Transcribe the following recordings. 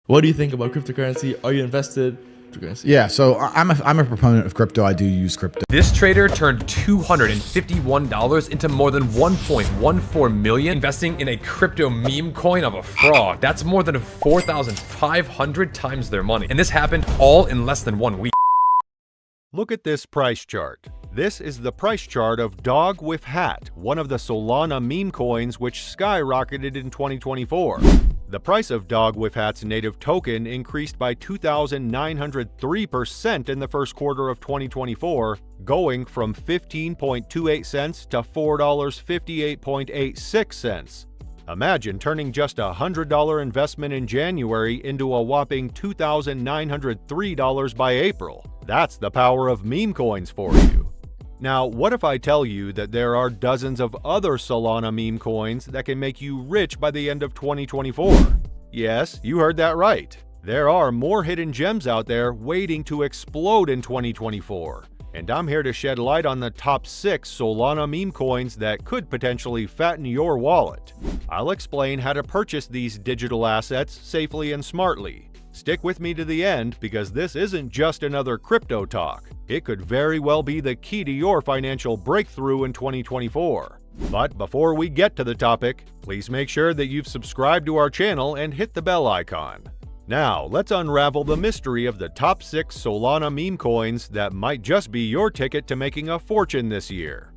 What do you think about cryptocurrency? Are you invested? Yeah, so I'm a proponent of crypto. I do use crypto. This trader turned $251 into more than 1.14 million investing in a crypto meme coin of a frog. That's more than 4,500 times their money. And this happened all in less than 1 week. Look at this price chart. This is the price chart of Dog with Hat, one of the Solana meme coins which skyrocketed in 2024. The price of Dog with Hat's native token increased by 2,903% in the first quarter of 2024, going from 15.28 cents to $4.58.86. Imagine turning just a $100 investment in January into a whopping $2,903 by April. That's the power of meme coins for you. Now, what if I tell you that there are dozens of other Solana meme coins that can make you rich by the end of 2024? Yes, you heard that right. There are more hidden gems out there waiting to explode in 2024. And I'm here to shed light on the top 6 Solana meme coins that could potentially fatten your wallet. I'll explain how to purchase these digital assets safely and smartly. Stick with me to the end because this isn't just another crypto talk. It could very well be the key to your financial breakthrough in 2024. But before we get to the topic, please make sure that you've subscribed to our channel and hit the bell icon. Now, let's unravel the mystery of the top 6 Solana meme coins that might just be your ticket to making a fortune this year.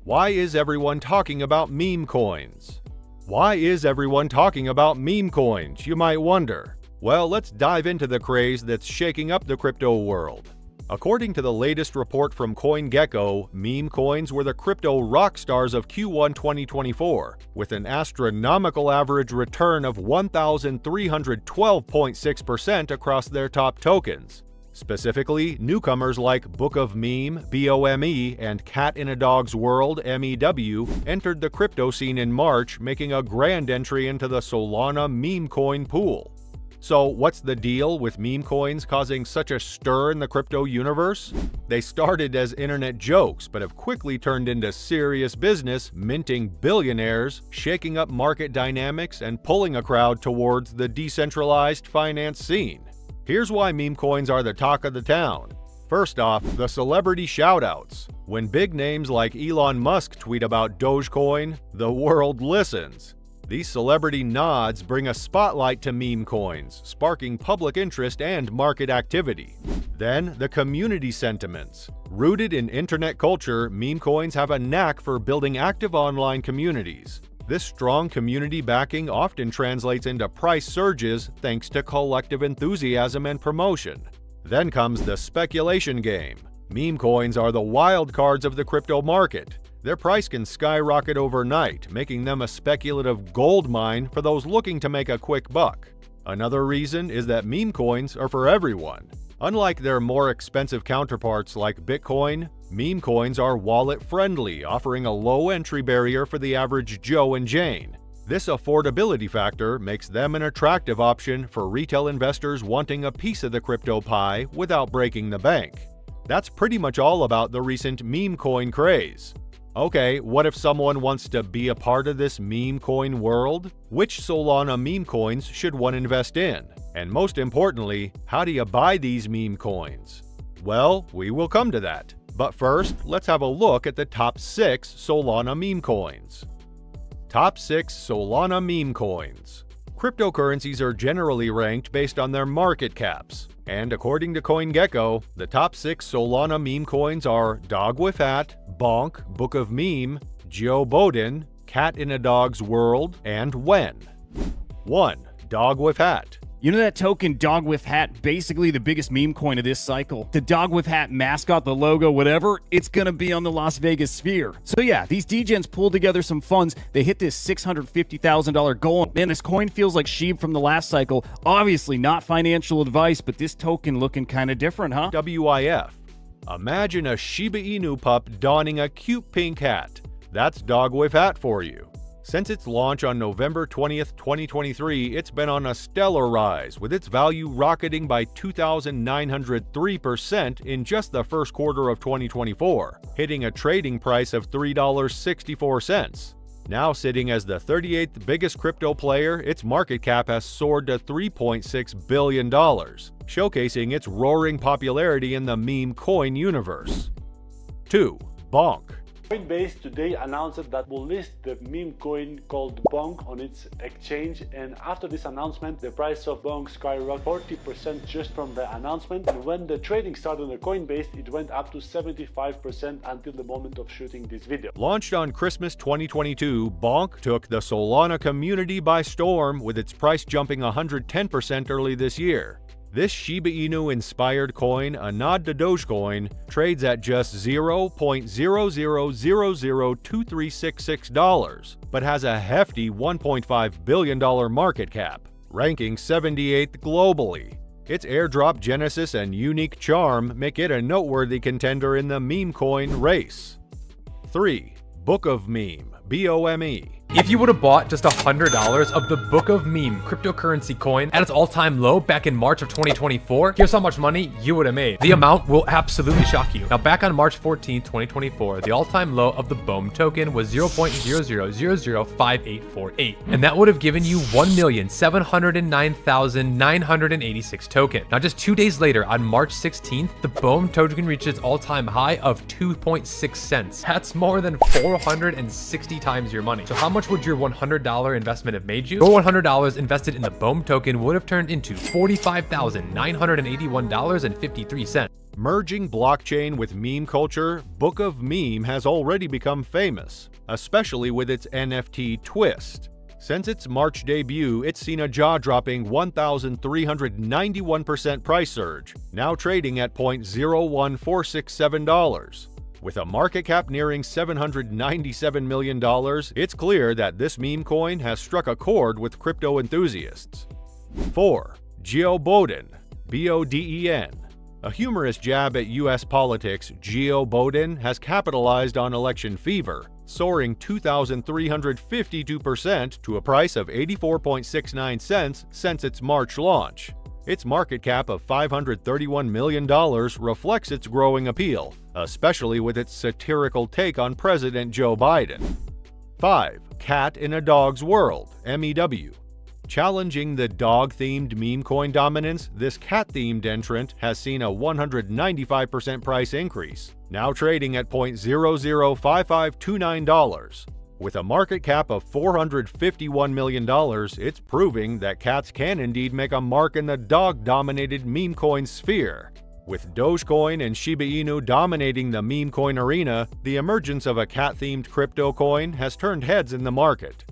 Why is everyone talking about meme coins? Why is everyone talking about meme coins, you might wonder? Well, let's dive into the craze that's shaking up the crypto world. According to the latest report from CoinGecko, meme coins were the crypto rock stars of Q1 2024, with an astronomical average return of 1,312.6% across their top tokens. Specifically, newcomers like Book of Meme, BOME, and Cat in a Dog's World, MEW, entered the crypto scene in March, making a grand entry into the Solana meme coin pool. So what's the deal with meme coins causing such a stir in the crypto universe? They started as internet jokes, but have quickly turned into serious business, minting billionaires, shaking up market dynamics, and pulling a crowd towards the decentralized finance scene. Here's why meme coins are the talk of the town. First off, the celebrity shoutouts. When big names like Elon Musk tweet about Dogecoin, the world listens. These celebrity nods bring a spotlight to meme coins, sparking public interest and market activity. Then, the community sentiments. Rooted in internet culture, meme coins have a knack for building active online communities. This strong community backing often translates into price surges thanks to collective enthusiasm and promotion. Then comes the speculation game. Meme coins are the wild cards of the crypto market. Their price can skyrocket overnight, making them a speculative gold mine for those looking to make a quick buck. Another reason is that meme coins are for everyone. Unlike their more expensive counterparts like Bitcoin, meme coins are wallet-friendly, offering a low entry barrier for the average Joe and Jane. This affordability factor makes them an attractive option for retail investors wanting a piece of the crypto pie without breaking the bank. That's pretty much all about the recent meme coin craze. Okay, what if someone wants to be a part of this meme coin world? Which Solana meme coins should one invest in? And most importantly, how do you buy these meme coins? Well, we will come to that. But first, let's have a look at the top 6 Solana meme coins. Top 6 Solana meme coins. Cryptocurrencies are generally ranked based on their market caps. And according to CoinGecko, the top 6 Solana meme coins are Dog with Hat, Bonk, Book of Meme, Joe Biden, Cat in a Dog's World, and When. 1. Dog with Hat. You know that token Dog with Hat, basically the biggest meme coin of this cycle? The Dog with Hat mascot, the logo, whatever, it's gonna be on the Las Vegas Sphere. So yeah, these degens pulled together some funds. They hit this $650,000 goal. Man, this coin feels like Sheeb from the last cycle. Obviously not financial advice, but this token looking kind of different, huh? WIF. Imagine a Shiba Inu pup donning a cute pink hat. That's Dog with Hat for you. Since its launch on November 20th, 2023, it's been on a stellar rise, with its value rocketing by 2,903% in just the first quarter of 2024, hitting a trading price of $3.64. Now sitting as the 38th biggest crypto player, its market cap has soared to $3.6 billion, showcasing its roaring popularity in the meme coin universe. 2. Bonk. Coinbase today announced that will list the meme coin called Bonk on its exchange, and after this announcement the price of Bonk skyrocketed 40% just from the announcement, and when the trading started on the Coinbase it went up to 75% until the moment of shooting this video. Launched on Christmas 2022, Bonk took the Solana community by storm, with its price jumping 110% early this year. This Shiba Inu-inspired coin, a nod to Dogecoin, trades at just $0.00002366, but has a hefty $1.5 billion market cap, ranking 78th globally. Its airdrop genesis and unique charm make it a noteworthy contender in the meme coin race. 3. Book of Meme, BOME. If you would have bought just $100 of the Book of Meme cryptocurrency coin at its all-time low back in March of 2024, here's how much money you would have made. The amount will absolutely shock you. Now, back on March 14, 2024, the all-time low of the BOME token was 0.00005848, and that would have given you 1,709,986 token. Now, just 2 days later, on March 16th, the BOME token reached its all-time high of 2.6 cents. That's more than 460 times your money. So how much would your $100 investment have made you? Your $100 invested in the BOME token would have turned into $45,981.53. Merging blockchain with meme culture, Book of Meme has already become famous, especially with its NFT twist. Since its March debut, it's seen a jaw-dropping 1,391% price surge, now trading at $0.01467. With a market cap nearing $797 million, it's clear that this meme coin has struck a chord with crypto enthusiasts. 4. Geo Boden, BODEN. A humorous jab at US politics, Geo Boden has capitalized on election fever, soaring 2,352% to a price of 84.69 cents since its March launch. Its market cap of $531 million reflects its growing appeal, especially with its satirical take on President Joe Biden. 5. Cat in a Dog's World, MEW. Challenging the dog-themed meme coin dominance, this cat-themed entrant has seen a 195% price increase, now trading at $0.005529. With a market cap of $451 million, it's proving that cats can indeed make a mark in the dog-dominated meme coin sphere. With Dogecoin and Shiba Inu dominating the meme coin arena, the emergence of a cat-themed crypto coin has turned heads in the market.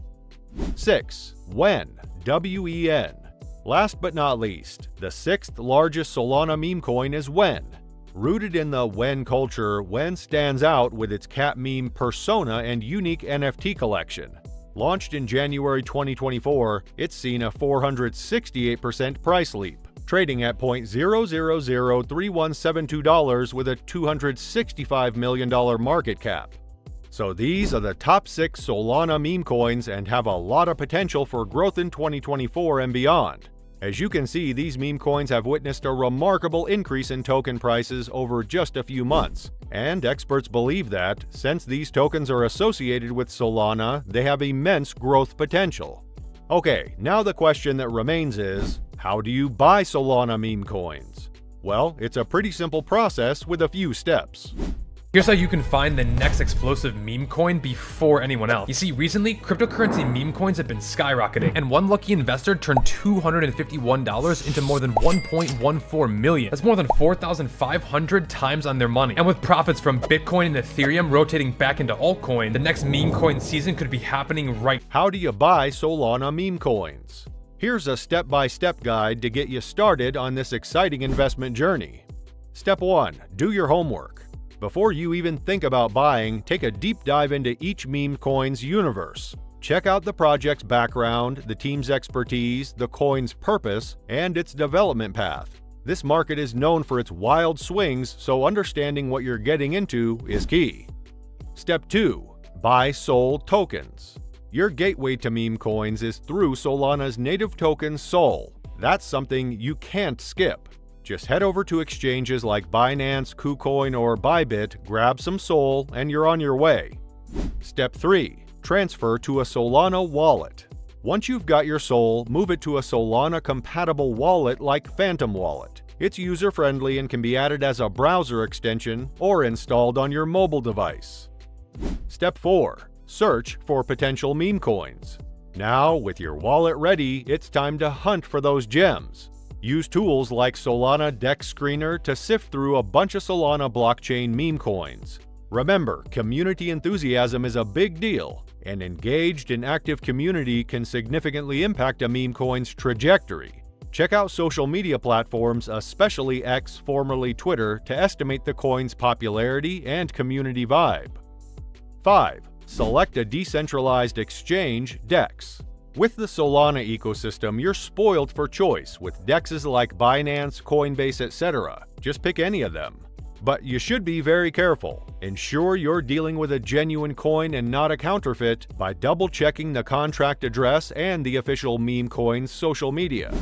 6. WEN, WEN. Last but not least, the 6th largest Solana meme coin is WEN. Rooted in the WEN culture, WEN stands out with its cat meme persona and unique NFT collection. Launched in January 2024, it's seen a 468% price leap, trading at $0.0003172 with a $265 million market cap. So these are the top 6 Solana meme coins and have a lot of potential for growth in 2024 and beyond. As you can see, these meme coins have witnessed a remarkable increase in token prices over just a few months, and experts believe that, since these tokens are associated with Solana, they have immense growth potential. Okay, now the question that remains is, how do you buy Solana meme coins? Well, it's a pretty simple process with a few steps. Here's how you can find the next explosive meme coin before anyone else. You see, recently, cryptocurrency meme coins have been skyrocketing, and one lucky investor turned $251 into more than 1.14 million. That's more than 4,500 times on their money. And with profits from Bitcoin and Ethereum rotating back into altcoin, the next meme coin season could be happening right. How do you buy Solana meme coins? Here's a step-by-step guide to get you started on this exciting investment journey. Step 1. Do your homework. Before you even think about buying, take a deep dive into each meme coin's universe. Check out the project's background, the team's expertise, the coin's purpose, and its development path. This market is known for its wild swings, so understanding what you're getting into is key. Step 2. Buy SOL tokens. Your gateway to meme coins is through Solana's native token SOL. That's something you can't skip. Just head over to exchanges like Binance, KuCoin, or Bybit, grab some SOL, and you're on your way. Step 3. transfer to a Solana wallet. Once you've got your SOL, move it to a Solana-compatible wallet like Phantom Wallet. It's user-friendly and can be added as a browser extension or installed on your mobile device. Step 4. Search for potential meme coins. Now, with your wallet ready, it's time to hunt for those gems. Use tools like Solana DEX Screener to sift through a bunch of Solana blockchain meme coins. Remember, community enthusiasm is a big deal. An engaged and active community can significantly impact a meme coin's trajectory. Check out social media platforms, especially X, formerly Twitter, to estimate the coin's popularity and community vibe. 5. Select a decentralized exchange, DEX. With the Solana ecosystem, you're spoiled for choice with DEXs like Binance, Coinbase, etc. Just pick any of them. But you should be very careful. Ensure you're dealing with a genuine coin and not a counterfeit by double-checking the contract address and the official meme coin's social media.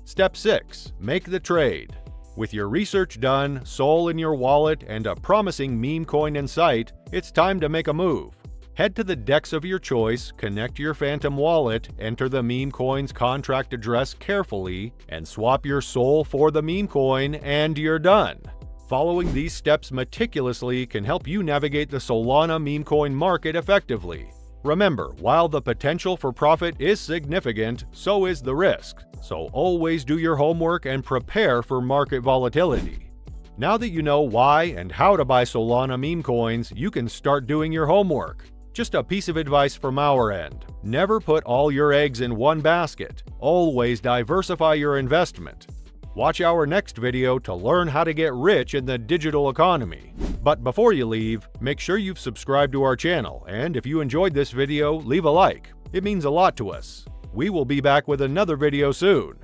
Step 6. Make the trade. With your research done, SOL in your wallet, and a promising meme coin in sight, it's time to make a move. Head to the DEX of your choice, connect your Phantom wallet, enter the meme coin's contract address carefully, and swap your SOL for the meme coin, and you're done. Following these steps meticulously can help you navigate the Solana meme coin market effectively. Remember, while the potential for profit is significant, so is the risk. So always do your homework and prepare for market volatility. Now that you know why and how to buy Solana meme coins, you can start doing your homework. Just a piece of advice from our end. Never put all your eggs in one basket. Always diversify your investment. Watch our next video to learn how to get rich in the digital economy. But before you leave, make sure you've subscribed to our channel, and if you enjoyed this video, leave a like. It means a lot to us. We will be back with another video soon.